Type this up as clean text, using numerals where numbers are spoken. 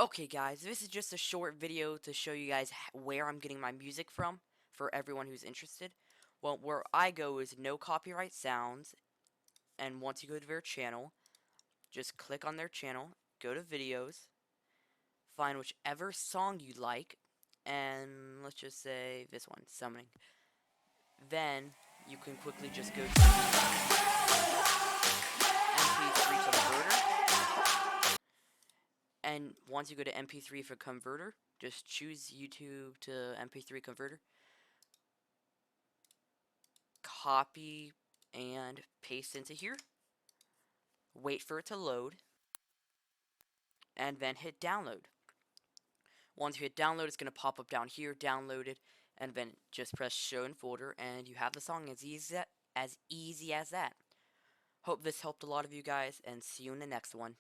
Okay guys, this is just a short video to show you guys where I'm getting my music from, for everyone who's interested. Well, where I go is no copyright sounds, and once you go to their channel, just click on their channel, go to videos, find whichever song you like, and let's just say this one, Summoning. Then, you can quickly just go to the MP3 converter, and once you go to MP3 for converter, just choose YouTube to MP3 converter, copy and paste into here, wait for it to load, and then hit download. Once you hit download, it's going to pop up down here, downloaded, and then just press show in folder, and you have the song as easy as that. Hope this helped a lot of you guys, and see you in the next one.